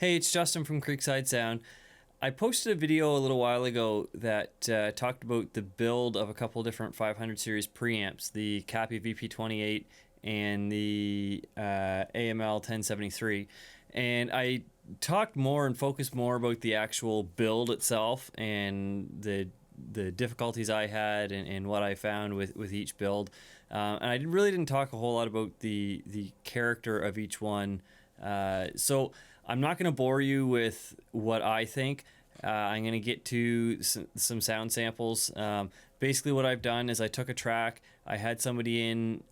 Hey, it's Justin from Creekside Sound. I posted a video a little while ago that talked about the build of a couple different 500 series preamps, the CAPI VP28 and the AML 1073. And I talked more and focused more about the actual build itself and the difficulties I had and what I found with each build. And I really didn't talk a whole lot about the character of each one. So I'm not going to bore you with what I think. I'm going to get to some sound samples. Basically what I've done is I took a track. I had somebody in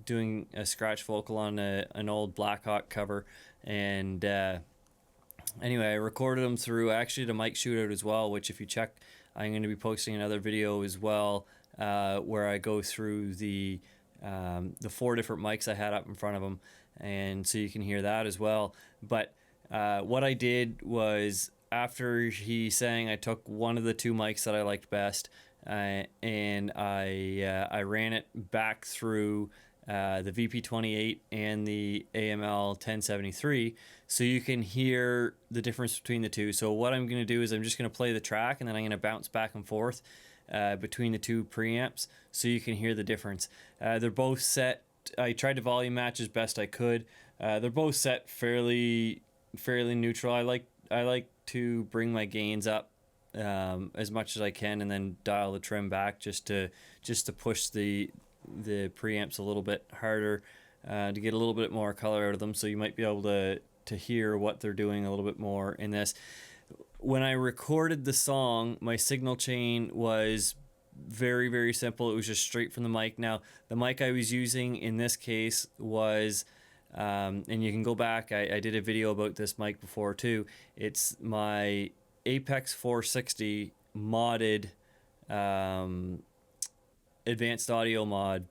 doing a scratch vocal on an old Blackhawk cover. And anyway, I recorded them through actually the mic shootout as well, which if you check, I'm going to be posting another video as well where I go through the 4 different mics I had up in front of them. And so you can hear that as well. But what I did was after he sang, I took one of the 2 mics that I liked best and I ran it back through the VP28 and the AML 1073 so you can hear the difference between the two. So what I'm going to do is I'm just going to play the track and then I'm going to bounce back and forth between the 2 preamps so you can hear the difference. They're both set. I tried to volume match as best I could. They're both set fairly neutral. I like to bring my gains up as much as I can and then dial the trim back just to push the preamps a little bit harder to get a little bit more color out of them. So you might be able to hear what they're doing a little bit more in this. When I recorded the song, my signal chain was very simple. It was just straight from the mic. Now the mic I was using in this case was and you can go back, I did a video about this mic before too. It's my Apex 460 modded advanced audio mod.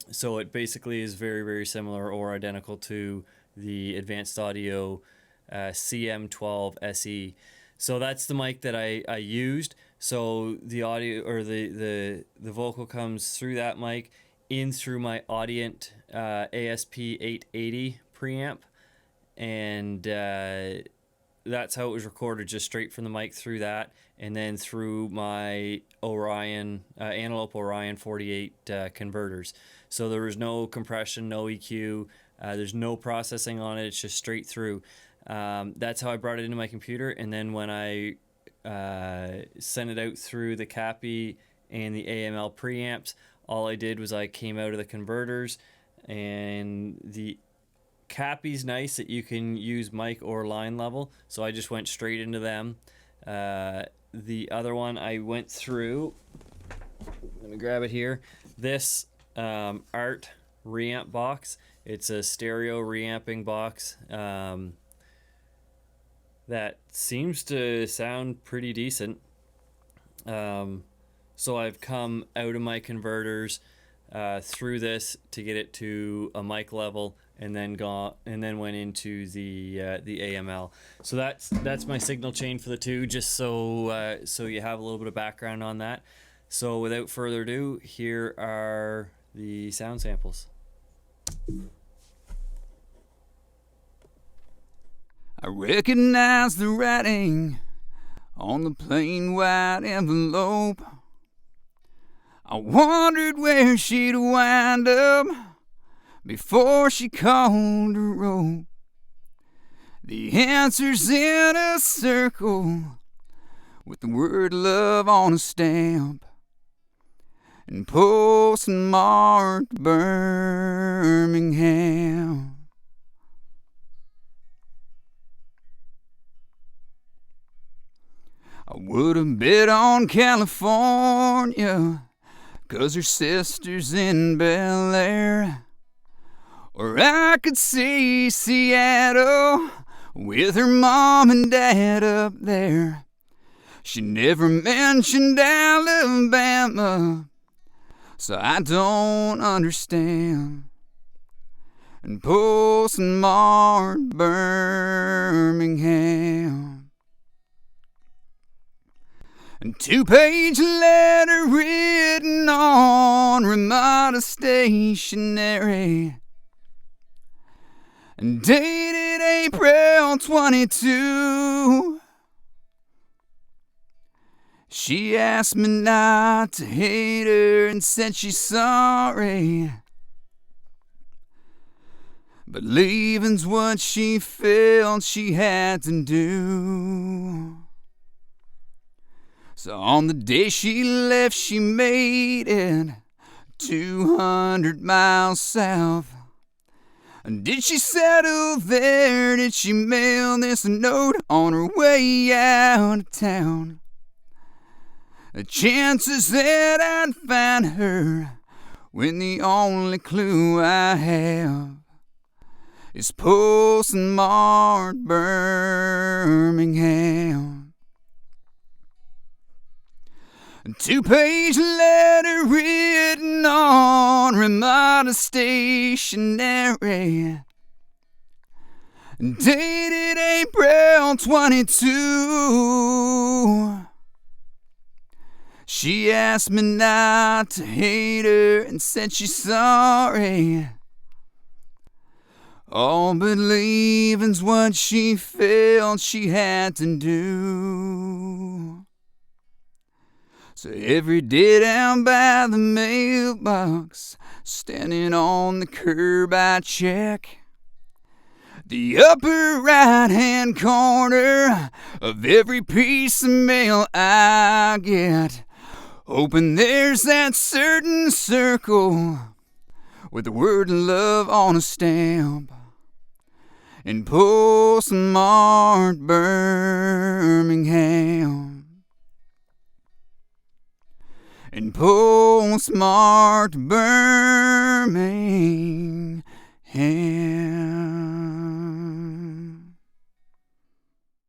So it basically is very similar or identical to the advanced audio CM12 SE. So that's the mic that I used. So the audio or the vocal comes through that mic in through my Audient ASP 880 preamp, and that's how it was recorded, just straight from the mic through that, and then through my Orion Antelope Orion 48 converters. So there was no compression, no EQ, there's no processing on it. It's just straight through. That's how I brought it into my computer, and then when I sent it out through the CAPI and the AML preamps, all I did was I came out of the converters, and the CAPI's nice that you can use mic or line level, so I just went straight into them. The other one I went through, let me grab it here, this Art reamp box. It's a stereo reamping box that seems to sound pretty decent. So I've come out of my converters through this to get it to a mic level, and then went into the AML. So that's my signal chain for the 2, just so you have a little bit of background on that. So without further ado, here are the sound samples. I recognize the writing on the plain white envelope. I wondered where she'd wind up before she called her rope. The answer's in a circle with the word love on a stamp and postmarked Birmingham. I would have bet on California 'cause her sister's in Bel Air. Or I could see Seattle with her mom and dad up there. She never mentioned Alabama, so I don't understand. And postmarked Birmingham. And 2-page letter written on Ramada stationery and dated April 22. She asked me not to hate her and said she's sorry, but leaving's what she felt she had to do. So on the day she left, she made it 200 miles south. Did she settle there? Did she mail this note on her way out of town? The chances that I'd find her when the only clue I have is postmarked Birmingham. A 2-page letter written on Ramada stationery, dated April 22. She asked me not to hate her and said she's sorry. Oh, but leaving's what she felt she had to do. So every day down by the mailbox, standing on the curb, I check the upper right-hand corner of every piece of mail I get, hoping there's that certain circle with the word love on a stamp and postmarked Birmingham. And postmarked Birmingham.